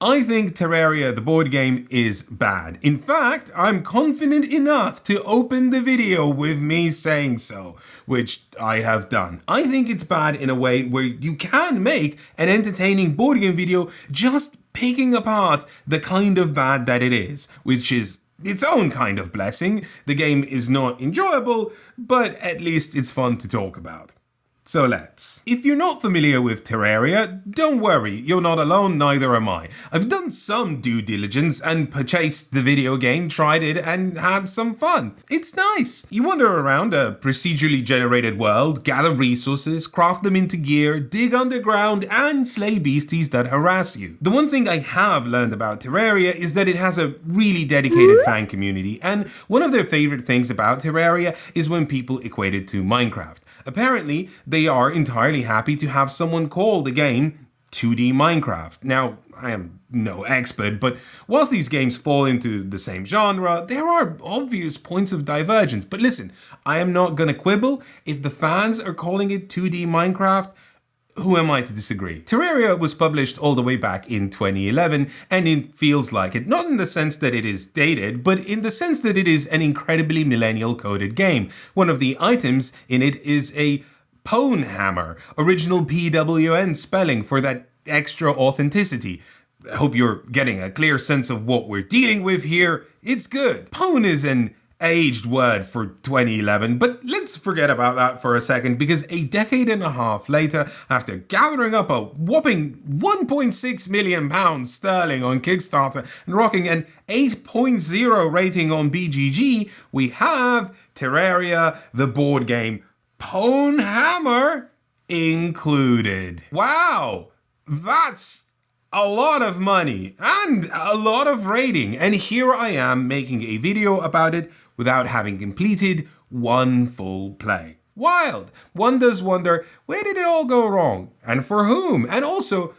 I think Terraria, the board game, is bad. In fact, I'm confident enough to open the video with me saying so, which I have done. I think it's bad in a way where you can make an entertaining board game video just picking apart the kind of bad that it is, which is its own kind of blessing. The game is not enjoyable, but at least it's fun to talk about. So let's. If you're not familiar with Terraria, don't worry, you're not alone, neither am I. I've done some due diligence and purchased the video game, tried it, and had some fun. It's nice. You wander around a procedurally generated world, gather resources, craft them into gear, dig underground, and slay beasties that harass you. The one thing I have learned about Terraria is that it has a really dedicated fan community, and one of their favorite things about Terraria is when people equate it to Minecraft. Apparently, they are entirely happy to have someone call the game 2D Minecraft. Now, I am no expert, but whilst these games fall into the same genre, there are obvious points of divergence. But listen, I am not gonna quibble. If the fans are calling it 2D Minecraft, who am I to disagree? Terraria was published all the way back in 2011, and it feels like it, not in the sense that it is dated, but in the sense that it is an incredibly millennial-coded game. One of the items in it is a pwn hammer, original PWN spelling for that extra authenticity. I hope you're getting a clear sense of what we're dealing with here. It's good. Pwn is an aged word for 2011, but let's forget about that for a second, because a decade and a half later, after gathering up a whopping £1.6 million sterling on Kickstarter and rocking an 8.0 rating on BGG, we have Terraria, the board game, pwn hammer included. Wow, that's a lot of money and a lot of rating, and here I am making a video about it without having completed one full play. Wild! One does wonder, where did it all go wrong? And for whom? And also,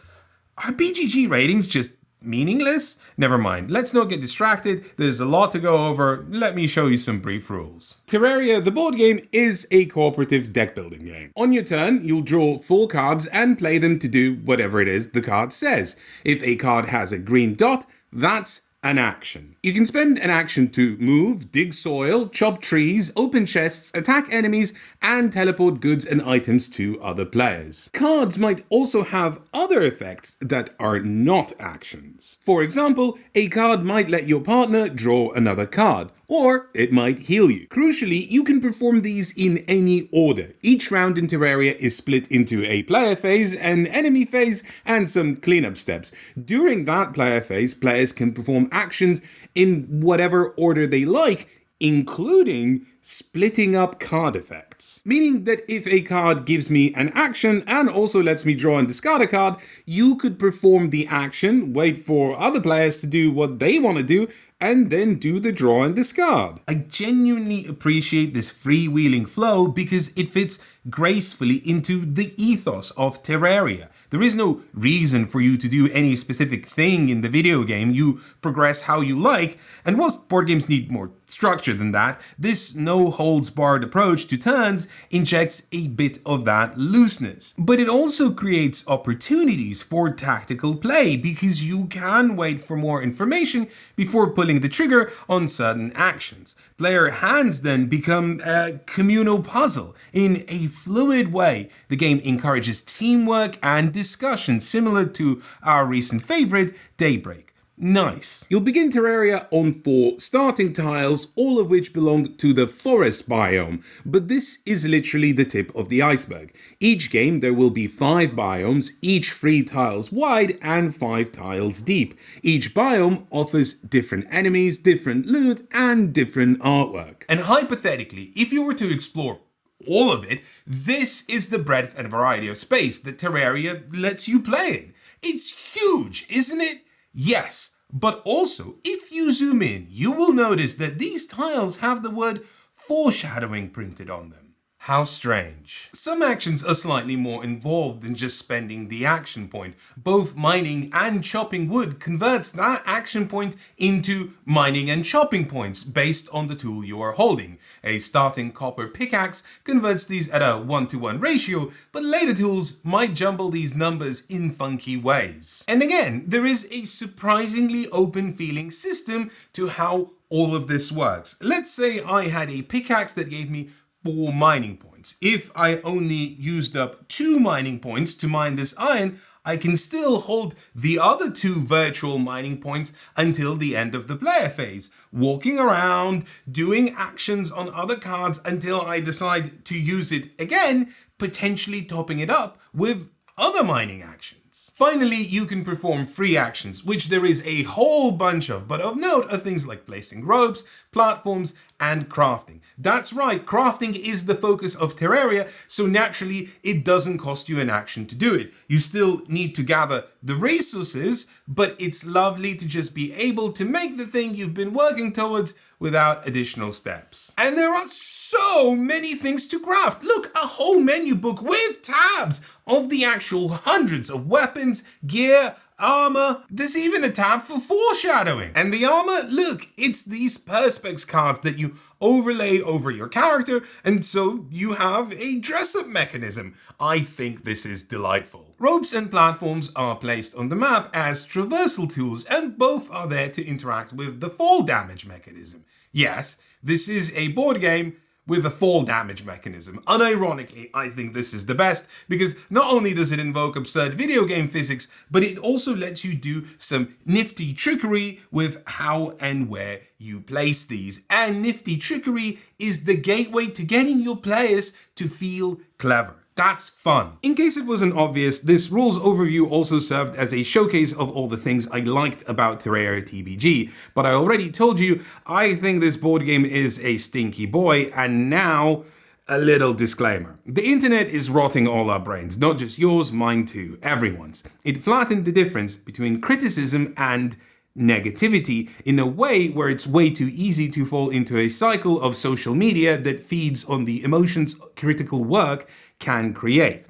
are BGG ratings just meaningless? Never mind, let's not get distracted, there's a lot to go over, let me show you some brief rules. Terraria, the board game, is a cooperative deck building game. On your turn, you'll draw 4 cards and play them to do whatever it is the card says. If a card has a green dot, that's an action. You can spend an action to move, dig soil, chop trees, open chests, attack enemies, and teleport goods and items to other players. Cards might also have other effects that are not actions. For example, a card might let your partner draw another card, or it might heal you. Crucially, you can perform these in any order. Each round in Terraria is split into a player phase, an enemy phase, and some cleanup steps. During that player phase, players can perform actions in whatever order they like, including splitting up card effects. Meaning that if a card gives me an action and also lets me draw and discard a card, you could perform the action, wait for other players to do what they want to do, and then do the draw and discard. I genuinely appreciate this freewheeling flow because it fits gracefully into the ethos of Terraria. There is no reason for you to do any specific thing in the video game, you progress how you like, and whilst board games need more structure than that, this no-holds-barred approach to turns injects a bit of that looseness. But it also creates opportunities for tactical play because you can wait for more information before pulling the trigger on certain actions. Player hands then become a communal puzzle. In a fluid way, the game encourages teamwork and discussion similar to our recent favorite, Daybreak. Nice. You'll begin Terraria on 4 starting tiles, all of which belong to the forest biome, but this is literally the tip of the iceberg. Each game there will be 5 biomes, each 3 tiles wide and 5 tiles deep. Each biome offers different enemies, different loot, and different artwork. And hypothetically, if you were to explore all of it, this is the breadth and variety of space that Terraria lets you play in. It's huge, isn't it? Yes, but also, if you zoom in, you will notice that these tiles have the word foreshadowing printed on them. How strange. Some actions are slightly more involved than just spending the action point. Both mining and chopping wood converts that action point into mining and chopping points based on the tool you are holding. A starting copper pickaxe converts these at a 1-to-1 ratio, but later tools might jumble these numbers in funky ways. And again, there is a surprisingly open feeling system to how all of this works. Let's say I had a pickaxe that gave me 4 mining points. If I only used up 2 mining points to mine this iron, I can still hold the other 2 virtual mining points until the end of the player phase, walking around, doing actions on other cards until I decide to use it again, potentially topping it up with other mining actions. Finally, you can perform free actions, which there is a whole bunch of, but of note are things like placing ropes, platforms, and crafting. That's right, crafting is the focus of Terraria, so naturally it doesn't cost you an action to do it. You still need to gather the resources, but it's lovely to just be able to make the thing you've been working towards without additional steps. And there are so many things to craft. Look, a whole menu book with tabs of the actual hundreds of weapons, gear, armor. There's even a tab for foreshadowing. And the armor, look, it's these perspex cards that you overlay over your character, and so you have a dress-up mechanism. I think this is delightful. Ropes and platforms are placed on the map as traversal tools, and both are there to interact with the fall damage mechanism. Yes, this is a board game with a fall damage mechanism. Unironically, I think this is the best because not only does it invoke absurd video game physics, but it also lets you do some nifty trickery with how and where you place these. And nifty trickery is the gateway to getting your players to feel clever. That's fun. In case it wasn't obvious, this rules overview also served as a showcase of all the things I liked about Terraria TBG, but I already told you I think this board game is a stinky boy, and now a little disclaimer. The internet is rotting all our brains, not just yours, mine too, everyone's. It flattened the difference between criticism and negativity in a way where it's way too easy to fall into a cycle of social media that feeds on the emotions critical work can create.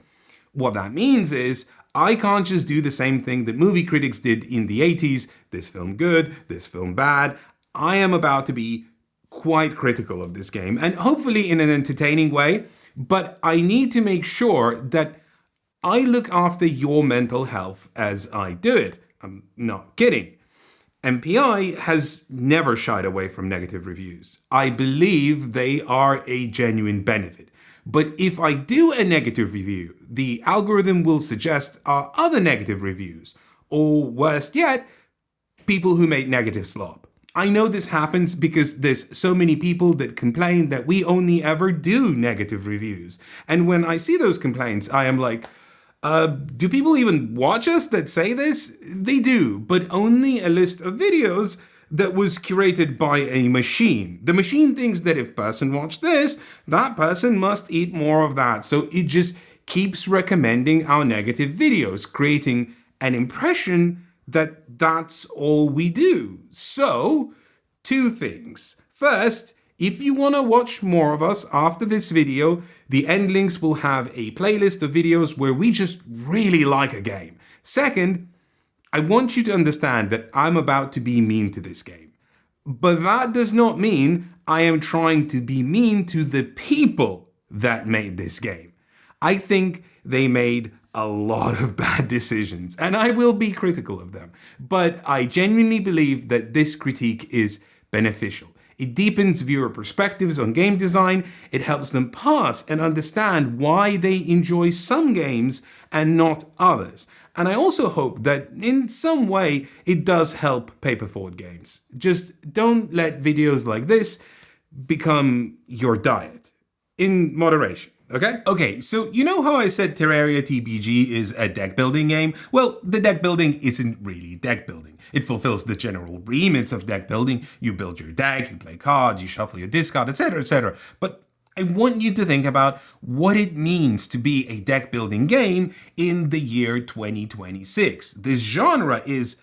What that means is I can't just do the same thing that movie critics did in the 80s, this film good, this film bad. I am about to be quite critical of this game, and hopefully in an entertaining way, but I need to make sure that I look after your mental health as I do it. I'm not kidding. MPI has never shied away from negative reviews. I believe they are a genuine benefit. But if I do a negative review, the algorithm will suggest other negative reviews, or worse yet, people who make negative slop. I know this happens because there's so many people that complain that we only ever do negative reviews. And when I see those complaints, I am like, do people even watch us that say this? They do, but only a list of videos that was curated by a machine. The machine thinks that if person watched this, that person must eat more of that. So it just keeps recommending our negative videos, creating an impression that that's all we do. So, 2 things. First, if you want to watch more of us after this video, the end links will have a playlist of videos where we just really like a game. Second, I want you to understand that I'm about to be mean to this game. But that does not mean I am trying to be mean to the people that made this game. I think they made a lot of bad decisions, and I will be critical of them. But I genuinely believe that this critique is beneficial. It deepens viewer perspectives on game design, it helps them parse and understand why they enjoy some games and not others. And I also hope that in some way it does help paper forward games. Just don't let videos like this become your diet. In moderation. Okay? Okay, so you know how I said Terraria TBG is a deck building game? Well, the deck building isn't really deck building. It fulfills the general remit of deck building. You build your deck, you play cards, you shuffle your discard, etc., etc. But I want you to think about what it means to be a deck building game in the year 2026. This genre is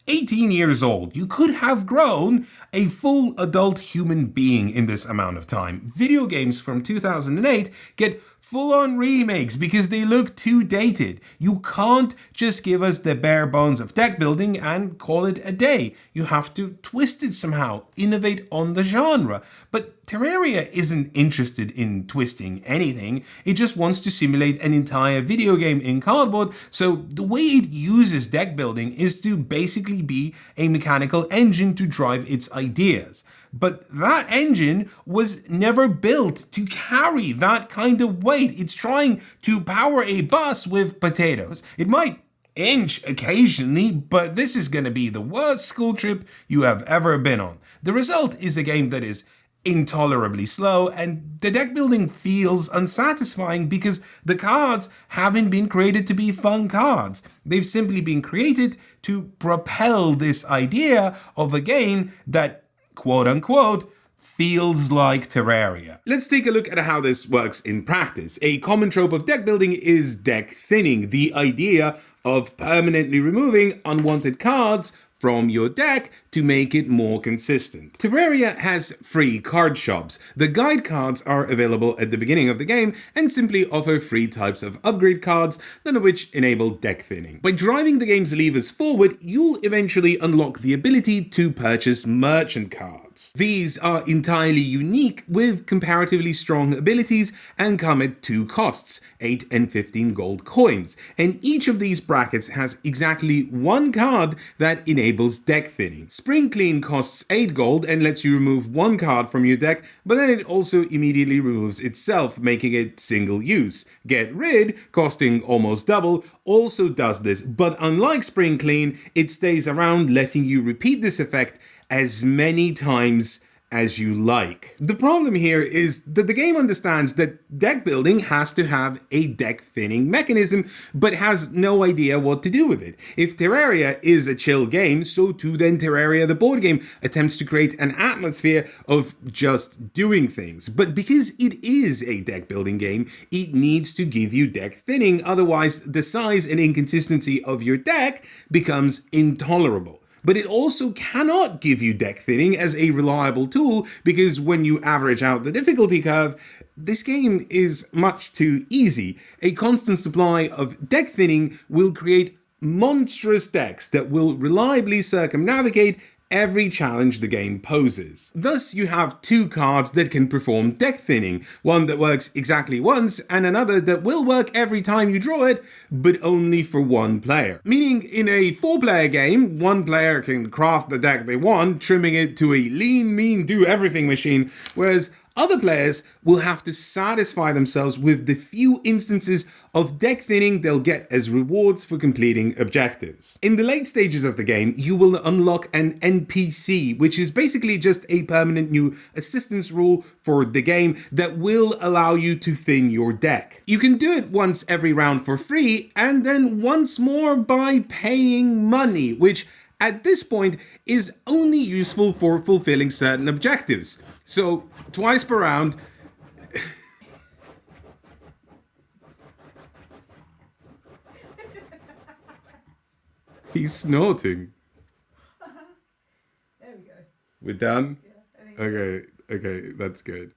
18 years old. You could have grown a full adult human being in this amount of time. Video games from 2008 get full-on remakes because they look too dated. You can't just give us the bare bones of deck building and call it a day. You have to twist it somehow, innovate on the genre. But Terraria isn't interested in twisting anything, it just wants to simulate an entire video game in cardboard, so the way it uses deck building is to basically be a mechanical engine to drive its ideas. But that engine was never built to carry that kind of weight. It's trying to power a bus with potatoes. It might inch occasionally, but this is going to be the worst school trip you have ever been on. The result is a game that is intolerably slow, and the deck building feels unsatisfying because the cards haven't been created to be fun cards. They've simply been created to propel this idea of a game that, quote unquote, feels like Terraria. Let's take a look at how this works in practice. A common trope of deck building is deck thinning, the idea of permanently removing unwanted cards from your deck to make it more consistent. Terraria has free card shops. The guide cards are available at the beginning of the game and simply offer free types of upgrade cards, none of which enable deck thinning. By driving the game's levers forward, you'll eventually unlock the ability to purchase merchant cards. These are entirely unique with comparatively strong abilities and come at two costs, 8 and 15 gold coins, and each of these brackets has exactly one card that enables deck thinning. Spring Clean costs 8 gold and lets you remove one card from your deck, but then it also immediately removes itself, making it single use. Get Rid, costing almost double, also does this, but unlike Spring Clean, it stays around, letting you repeat this effect as many times as you like. The problem here is that the game understands that deck building has to have a deck thinning mechanism, but has no idea what to do with it. If Terraria is a chill game, so too then Terraria the board game attempts to create an atmosphere of just doing things. But because it is a deck building game, it needs to give you deck thinning, otherwise the size and inconsistency of your deck becomes intolerable. But it also cannot give you deck thinning as a reliable tool because when you average out the difficulty curve, this game is much too easy. A constant supply of deck thinning will create monstrous decks that will reliably circumnavigate every challenge the game poses. Thus, you have two cards that can perform deck thinning, one that works exactly once and another that will work every time you draw it, but only for one player. Meaning, in a 4-player game, one player can craft the deck they want, trimming it to a lean, mean, do-everything machine, whereas other players will have to satisfy themselves with the few instances of deck thinning they'll get as rewards for completing objectives. In the late stages of the game, you will unlock an NPC, which is basically just a permanent new assistance rule for the game that will allow you to thin your deck. You can do it once every round for free, and then once more by paying money, which at this point is only useful for fulfilling certain objectives. So, twice per round, he's snorting. There we go. We're done? Yeah, I think Okay, that's good.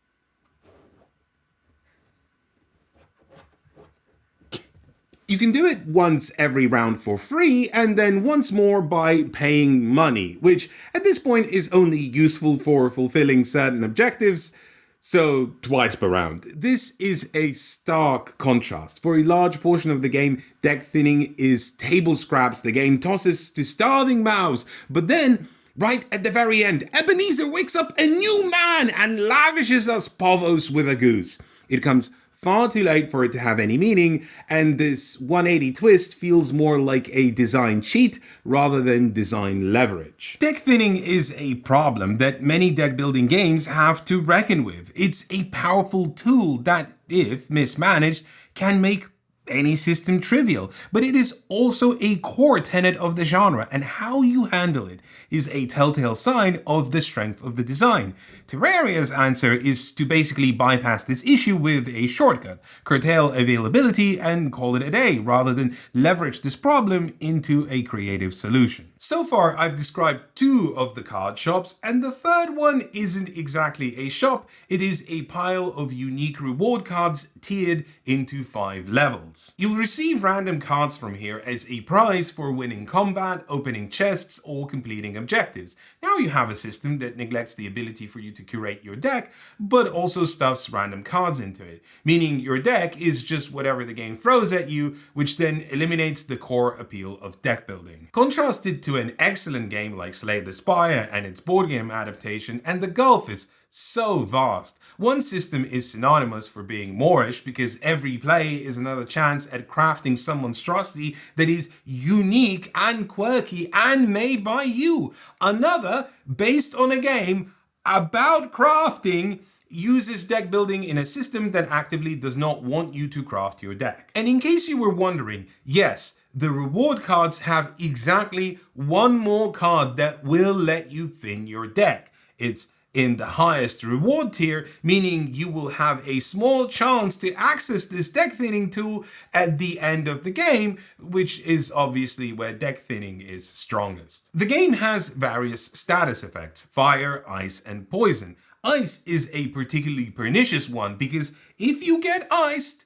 You can do it once every round for free, and then once more by paying money, which at this point is only useful for fulfilling certain objectives, so twice per round. This is a stark contrast. For a large portion of the game, deck thinning is table scraps the game tosses to starving mouths, but then right at the very end, Ebenezer wakes up a new man and lavishes us povos with a goose. It comes far too late for it to have any meaning, and this 180 twist feels more like a design cheat rather than design leverage. Deck thinning is a problem that many deck building games have to reckon with. It's a powerful tool that, if mismanaged, can make any system trivial, but it is also a core tenet of the genre, and how you handle it is a telltale sign of the strength of the design. Terraria's answer is to basically bypass this issue with a shortcut, curtail availability and call it a day, rather than leverage this problem into a creative solution. So far, I've described 2 of the card shops, and the third one isn't exactly a shop, it is a pile of unique reward cards tiered into 5 levels. You'll receive random cards from here as a prize for winning combat, opening chests, or completing objectives. Now you have a system that neglects the ability for you to curate your deck, but also stuffs random cards into it, meaning your deck is just whatever the game throws at you, which then eliminates the core appeal of deck building. Contrasted to an excellent game like Slay the Spire and its board game adaptation, and the gulf is so vast. One system is synonymous for being Moorish because every play is another chance at crafting some monstrosity that is unique and quirky and made by you. Another, based on a game about crafting, uses deck building in a system that actively does not want you to craft your deck. And in case you were wondering, yes, the reward cards have exactly one more card that will let you thin your deck. It's in the highest reward tier, meaning you will have a small chance to access this deck thinning tool at the end of the game, which is obviously where deck thinning is strongest. The game has various status effects: fire, ice, and poison. Ice is a particularly pernicious one because if you get iced,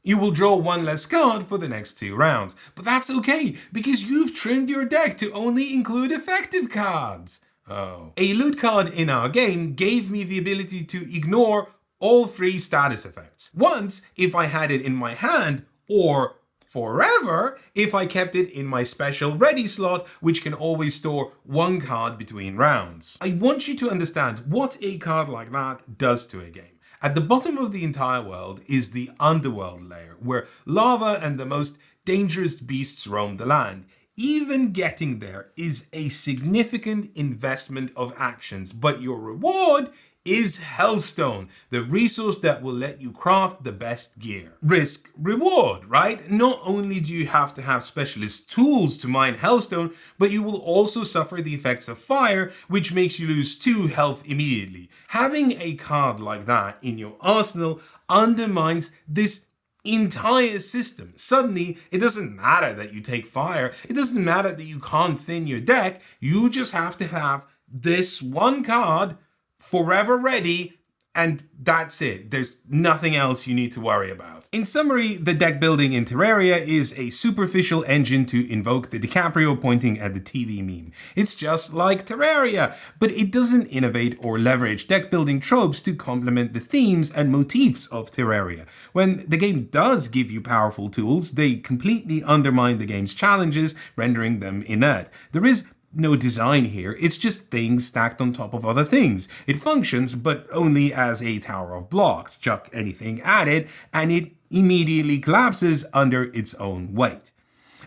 you will draw 1 less card for the next 2 rounds. But that's okay, because you've trimmed your deck to only include effective cards. Oh. A loot card in our game gave me the ability to ignore all 3 status effects. Once, if I had it in my hand, or forever if I kept it in my special ready slot, which can always store 1 card between rounds. I want you to understand what a card like that does to a game. At the bottom of the entire world is the underworld layer, where lava and the most dangerous beasts roam the land. Even getting there is a significant investment of actions, but your reward is Hellstone, the resource that will let you craft the best gear. Risk, reward, right? Not only do you have to have specialist tools to mine Hellstone, but you will also suffer the effects of fire, which makes you lose 2 health immediately. Having a card like that in your arsenal undermines this entire system. Suddenly, it doesn't matter that you take fire, it doesn't matter that you can't thin your deck, you just have to have this 1 card forever ready, and that's it. There's nothing else you need to worry about. In summary, the deck building in Terraria is a superficial engine to invoke the DiCaprio pointing at the TV meme. It's just like Terraria, but it doesn't innovate or leverage deck building tropes to complement the themes and motifs of Terraria. When the game does give you powerful tools, they completely undermine the game's challenges, rendering them inert. There is no design here, it's just things stacked on top of other things. It functions, but only as a tower of blocks. Chuck anything at it, and it immediately collapses under its own weight.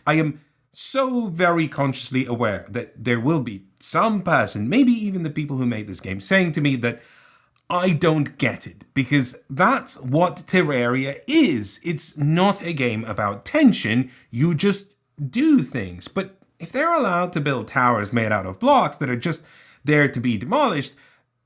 I am so very consciously aware that there will be some person, maybe even the people who made this game, saying to me that I don't get it, because that's what Terraria is. It's not a game about tension, you just do things. But if they're allowed to build towers made out of blocks that are just there to be demolished,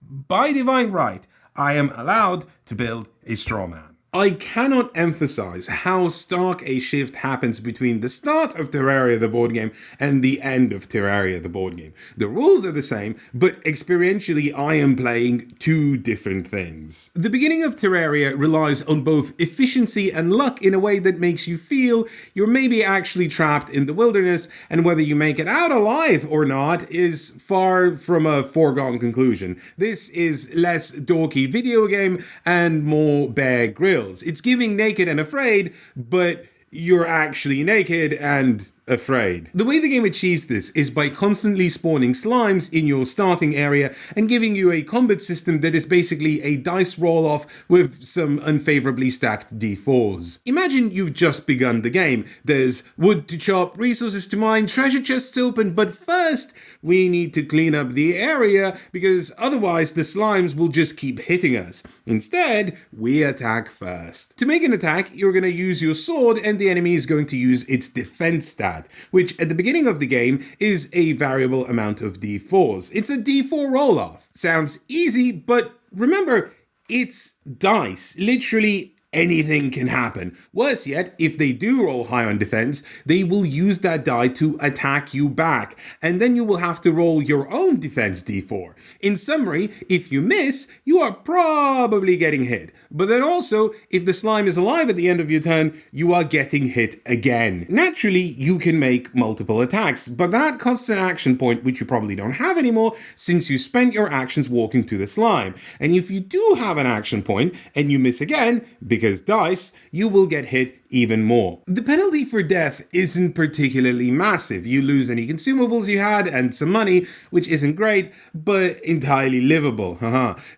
by divine right, I am allowed to build a straw man. I cannot emphasize how stark a shift happens between the start of Terraria the board game and the end of Terraria the board game. The rules are the same, but experientially I am playing 2 different things. The beginning of Terraria relies on both efficiency and luck in a way that makes you feel you're maybe actually trapped in the wilderness, and whether you make it out alive or not is far from a foregone conclusion. This is less dorky video game and more Bear Grylls. It's giving naked and afraid, but you're actually naked and afraid. The way the game achieves this is by constantly spawning slimes in your starting area and giving you a combat system that is basically a dice roll-off with some unfavorably stacked d4s. Imagine you've just begun the game. There's wood to chop, resources to mine, treasure chests to open, but first we need to clean up the area because otherwise the slimes will just keep hitting us. Instead, we attack first. To make an attack, you're going to use your sword and the enemy is going to use its defense stat, which at the beginning of the game is a variable amount of d4s. It's a d4 roll-off. Sounds easy, but remember, it's dice. Literally anything can happen. Worse yet, if they do roll high on defense, they will use that die to attack you back, and then you will have to roll your own defense d4. In summary, if you miss, you are probably getting hit. But then also, if the slime is alive at the end of your turn, you are getting hit again. Naturally, you can make multiple attacks, but that costs an action point, which you probably don't have anymore since you spent your actions walking to the slime. And if you do have an action point and you miss again, because dice, you will get hit even more. The penalty for death isn't particularly massive. You lose any consumables you had and some money, which isn't great, but entirely livable.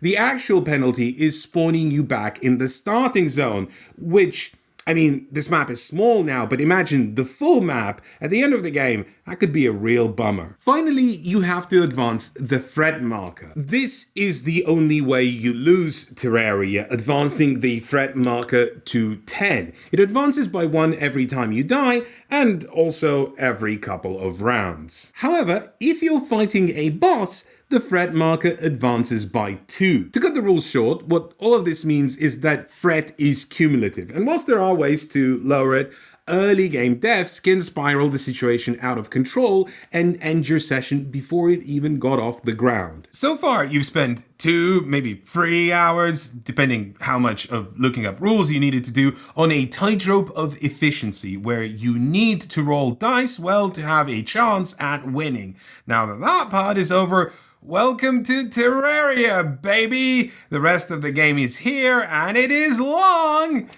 The actual penalty is spawning you back in the starting zone, which, I mean, this map is small now, but imagine the full map at the end of the game. That could be a real bummer. Finally, you have to advance the threat marker. This is the only way you lose Terraria, advancing the threat marker to 10. It advances by 1 every time you die, and also every couple of rounds. However, if you're fighting a boss, the threat marker advances by 2. To cut the rules short, what all of this means is that threat is cumulative, and whilst there are ways to lower it, early game deaths can spiral the situation out of control and end your session before it even got off the ground. So far, you've spent 2, maybe 3 hours, depending how much of looking up rules you needed to do, on a tightrope of efficiency where you need to roll dice well to have a chance at winning. Now that that part is over, welcome to Terraria, baby! The rest of the game is here, and it is long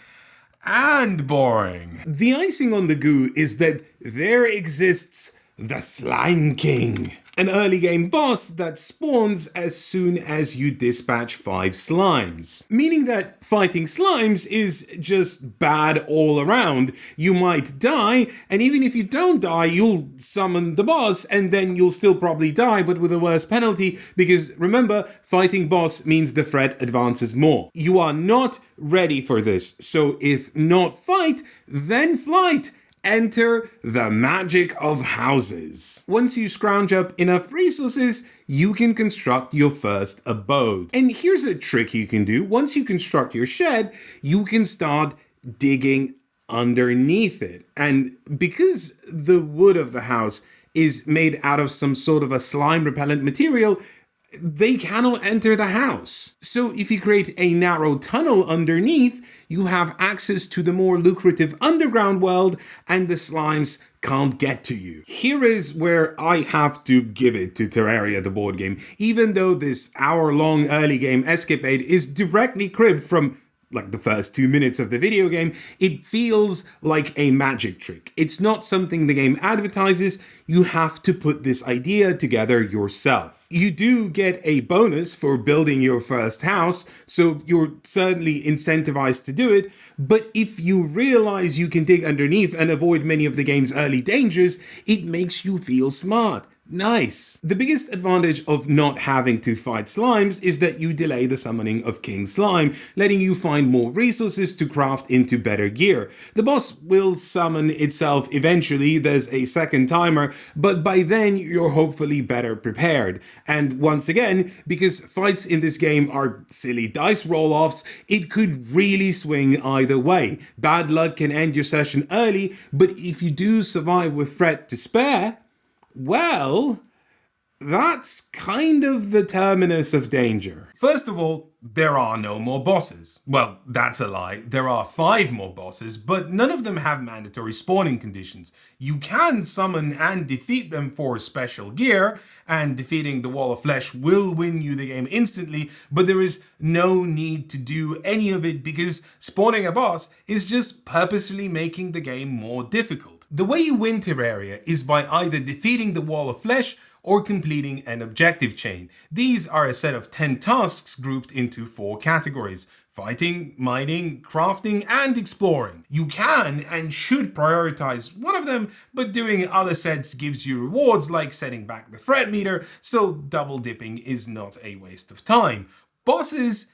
and boring. The icing on the goo is that there exists the Slime King, an early game boss that spawns as soon as you dispatch 5 slimes. Meaning that fighting slimes is just bad all around. You might die, and even if you don't die, you'll summon the boss, and then you'll still probably die, but with a worse penalty, because remember, fighting boss means the threat advances more. You are not ready for this, so if not fight, then flight. Enter the magic of houses. Once you scrounge up enough resources, you can construct your first abode. And here's a trick you can do. Once you construct your shed, you can start digging underneath it. And because the wood of the house is made out of some sort of a slime repellent material, they cannot enter the house. So if you create a narrow tunnel underneath, you have access to the more lucrative underground world, and the slimes can't get to you. Here is where I have to give it to Terraria the board game, even though this hour-long early game escapade is directly cribbed from like the first 2 minutes of the video game, it feels like a magic trick. It's not something the game advertises. You have to put this idea together yourself. You do get a bonus for building your first house, so you're certainly incentivized to do it, but if you realize you can dig underneath and avoid many of the game's early dangers, it makes you feel smart. Nice. The biggest advantage of not having to fight slimes is that you delay the summoning of King Slime, letting you find more resources to craft into better gear. The boss will summon itself eventually, there's a second timer, but by then you're hopefully better prepared. And once again, because fights in this game are silly dice roll-offs, it could really swing either way. Bad luck can end your session early, but if you do survive with threat to spare, well, that's kind of the terminus of danger. First of all, there are no more bosses. Well, that's a lie. There are 5 more bosses, but none of them have mandatory spawning conditions. You can summon and defeat them for special gear, and defeating the Wall of Flesh will win you the game instantly, but there is no need to do any of it because spawning a boss is just purposefully making the game more difficult. The way you win Terraria is by either defeating the Wall of Flesh or completing an objective chain. These are a set of 10 tasks grouped into 4 categories: fighting, mining, crafting, and exploring. You can and should prioritize one of them, but doing other sets gives you rewards like setting back the threat meter, so double dipping is not a waste of time. Bosses,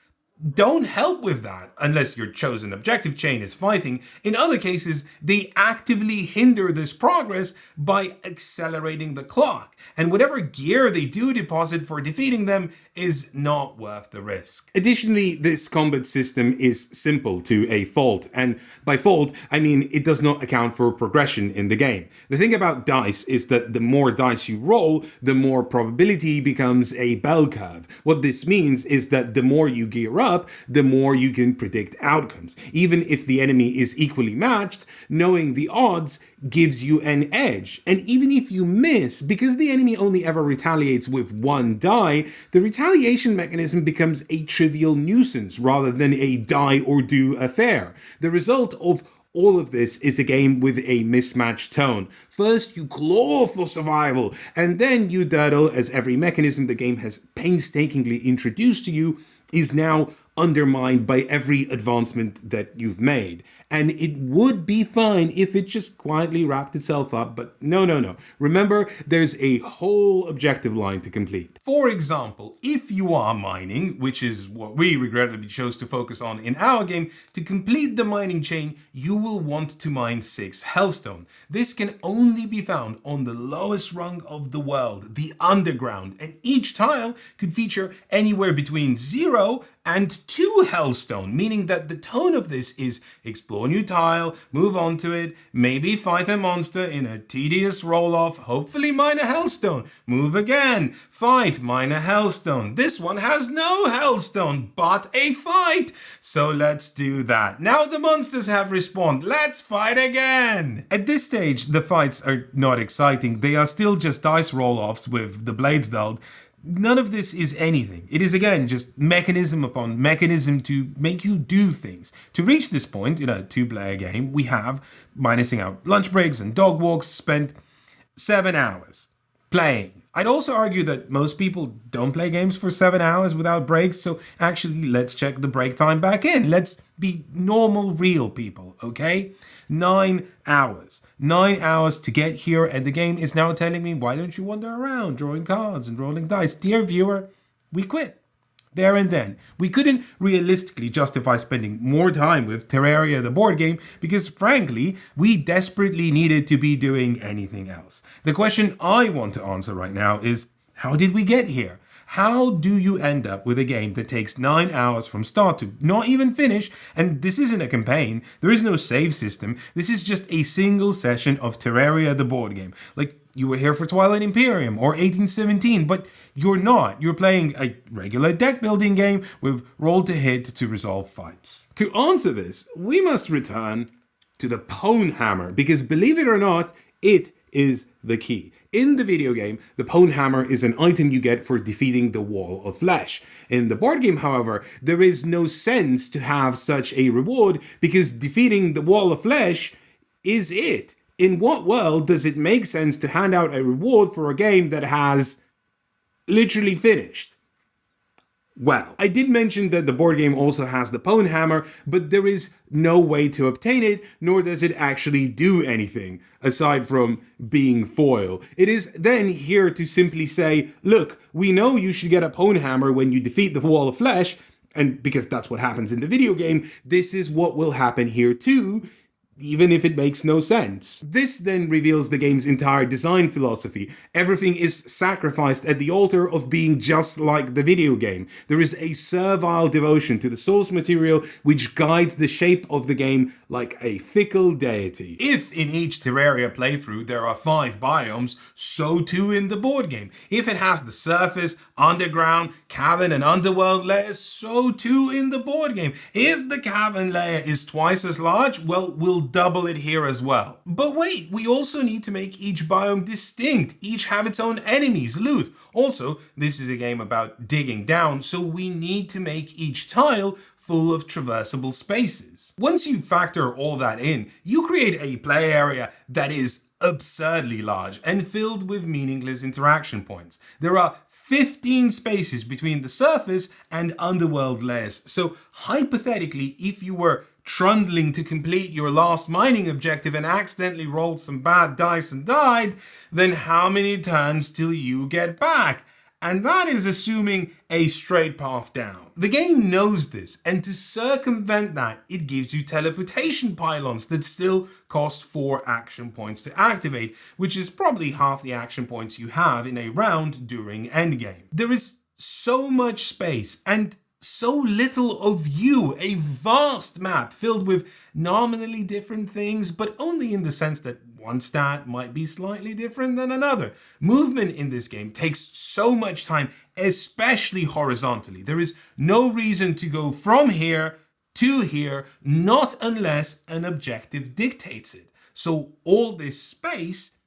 don't help with that unless your chosen objective chain is fighting. In other cases, they actively hinder this progress by accelerating the clock, and whatever gear they do deposit for defeating them is not worth the risk. Additionally, this combat system is simple to a fault, and by fault, I mean it does not account for progression in the game. The thing about dice is that the more dice you roll, the more probability becomes a bell curve. What this means is that the more you gear up, the more you can predict outcomes. Even if the enemy is equally matched, knowing the odds gives you an edge. And even if you miss, because the enemy only ever retaliates with one die, the retaliation mechanism becomes a trivial nuisance rather than a die or do affair. The result of all of this is a game with a mismatched tone. First, you claw for survival, and then you dawdle as every mechanism the game has painstakingly introduced to you is now undermined by every advancement that you've made. And it would be fine if it just quietly wrapped itself up, but no. Remember, there's a whole objective line to complete. For example, if you are mining, which is what we regrettably chose to focus on in our game, to complete the mining chain, you will want to mine 6 hellstone. This can only be found on the lowest rung of the world, the underground, and each tile could feature anywhere between 0 and 2 hellstone, meaning that the tone of this is explore new tile, move on to it, maybe fight a monster in a tedious roll-off, hopefully mine a hellstone, move again, fight, mine a hellstone. This one has no hellstone, but a fight, so let's do that. Now the monsters have respawned, let's fight again. At this stage, the fights are not exciting, they are still just dice roll-offs with the blades dulled. None of this is anything. It is again just mechanism upon mechanism to make you do things. To reach this point in a 2-player game, we have, minusing out lunch breaks and dog walks, spent 7 hours playing. I'd also argue that most people don't play games for 7 hours without breaks, so actually let's check the break time back in. Let's be normal, real people, okay? 9 hours. 9 hours to get here, and the game is now telling me, why don't you wander around drawing cards and rolling dice? Dear viewer, we quit. There and then. We couldn't realistically justify spending more time with Terraria the board game because, frankly, we desperately needed to be doing anything else. The question I want to answer right now is, how did we get here? How do you end up with a game that takes 9 hours from start to not even finish? And this isn't a campaign, there is no save system, this is just a single session of Terraria the board game. Like, you were here for Twilight Imperium or 1817, but you're not. You're playing a regular deck building game with roll to hit to resolve fights. To answer this, we must return to the Pwn Hammer, because believe it or not, it is the key. In the video game, the Pwn Hammer is an item you get for defeating the Wall of Flesh. In the board game, however, there is no sense to have such a reward because defeating the Wall of Flesh is it. In what world does it make sense to hand out a reward for a game that has literally finished? Well, I did mention that the board game also has the Pwn Hammer, but there is no way to obtain it, nor does it actually do anything, aside from being foil. It is then here to simply say, look, we know you should get a Pwn Hammer when you defeat the Wall of Flesh, and because that's what happens in the video game, this is what will happen here too, even if it makes no sense. This then reveals the game's entire design philosophy. Everything is sacrificed at the altar of being just like the video game. There is a servile devotion to the source material which guides the shape of the game like a fickle deity. If in each Terraria playthrough there are 5 biomes, so too in the board game. If it has the surface, underground, cavern and underworld layers, so too in the board game. If the cavern layer is twice as large, well, we'll double it here as well. But wait, we also need to make each biome distinct, each have its own enemies, loot. Also, this is a game about digging down, so we need to make each tile full of traversable spaces. Once you factor all that in, you create a play area that is absurdly large and filled with meaningless interaction points. There are 15 spaces between the surface and underworld layers, so hypothetically, if you were trundling to complete your last mining objective and accidentally rolled some bad dice and died, then how many turns till you get back? And that is assuming a straight path down. The game knows this, and to circumvent that, it gives you teleportation pylons that still cost 4 action points to activate, which is probably half the action points you have in a round during endgame. There is so much space and so little of you, a vast map filled with nominally different things, but only in the sense that one stat might be slightly different than another. Movement in this game takes so much time, especially horizontally. There is no reason to go from here to here, not unless an objective dictates it. So all this space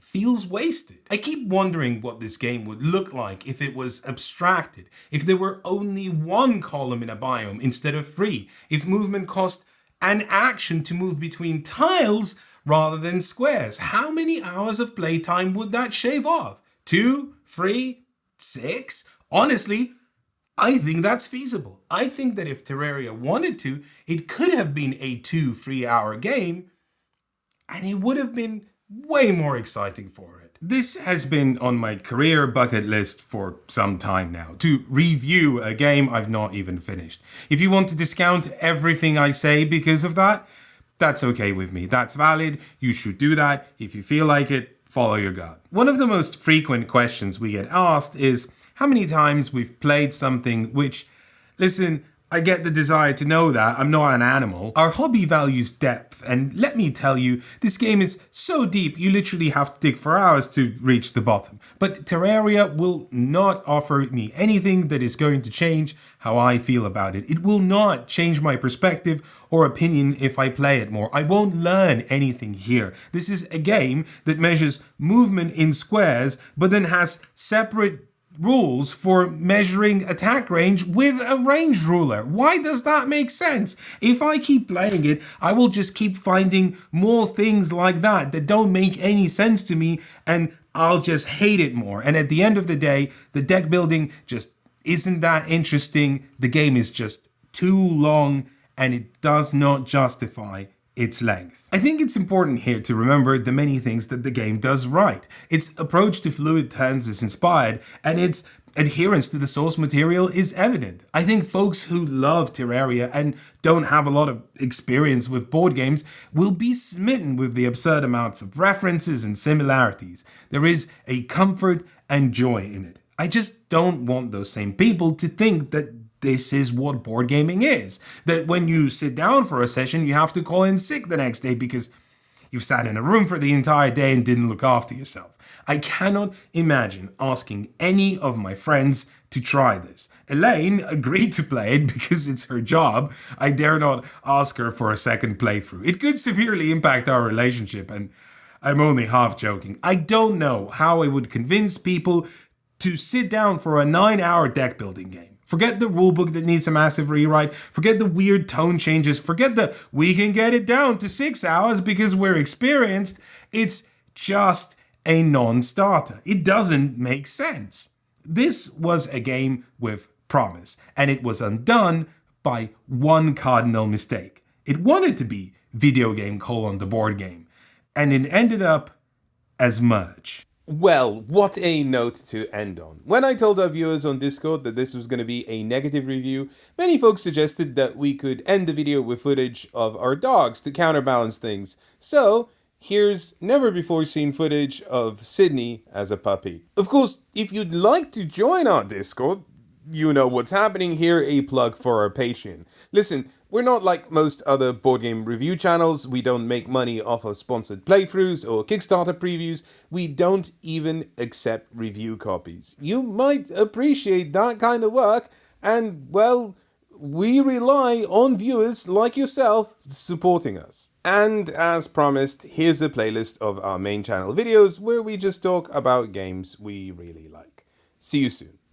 feels wasted. I keep wondering what this game would look like if it was abstracted, if there were only one column in a biome instead of 3, if movement cost an action to move between tiles rather than squares. How many hours of playtime would that shave off? 2, 3, 6? Honestly, I think that's feasible. I think that if Terraria wanted to, it could have been a 2-3 hour game, and it would have been way more exciting for it. This has been on my career bucket list for some time now, to review a game I've not even finished. If you want to discount everything I say because of that, that's okay with me. That's valid. You should do that. If you feel like it, follow your gut. One of the most frequent questions we get asked is how many times we've played something which, listen, I get the desire to know that, I'm not an animal. Our hobby values depth, and let me tell you, this game is so deep you literally have to dig for hours to reach the bottom. But Terraria will not offer me anything that is going to change how I feel about it. It will not change my perspective or opinion if I play it more. I won't learn anything here. This is a game that measures movement in squares, but then has separate rules for measuring attack range with a range ruler. Why does that make sense? If I keep playing it, I will just keep finding more things like that don't make any sense to me, and I'll just hate it more. And at the end of the day, the deck building just isn't that interesting. The game is just too long, and it does not justify its length. I think it's important here to remember the many things that the game does right. Its approach to fluid turns is inspired, and its adherence to the source material is evident. I think folks who love Terraria and don't have a lot of experience with board games will be smitten with the absurd amounts of references and similarities. There is a comfort and joy in it. I just don't want those same people to think that this is what board gaming is. That when you sit down for a session, you have to call in sick the next day because you've sat in a room for the entire day and didn't look after yourself. I cannot imagine asking any of my friends to try this. Elaine agreed to play it because it's her job. I dare not ask her for a second playthrough. It could severely impact our relationship, and I'm only half joking. I don't know how I would convince people to sit down for a 9-hour deck building game. Forget the rulebook that needs a massive rewrite. Forget the weird tone changes. Forget the we can get it down to 6 hours because we're experienced. It's just a non-starter. It doesn't make sense. This was a game with promise, and it was undone by one cardinal mistake. It wanted to be video game : the board game, and it ended up as merge. Well, what a note to end on. When I told our viewers on Discord that this was going to be a negative review, many folks suggested that we could end the video with footage of our dogs to counterbalance things. So, here's never before seen footage of Sydney as a puppy. Of course, if you'd like to join our Discord, you know what's happening here, a plug for our Patreon. Listen, we're not like most other board game review channels. We don't make money off of sponsored playthroughs or Kickstarter previews. We don't even accept review copies. You might appreciate that kind of work, and, well, we rely on viewers like yourself supporting us. And as promised, here's a playlist of our main channel videos where we just talk about games we really like. See you soon.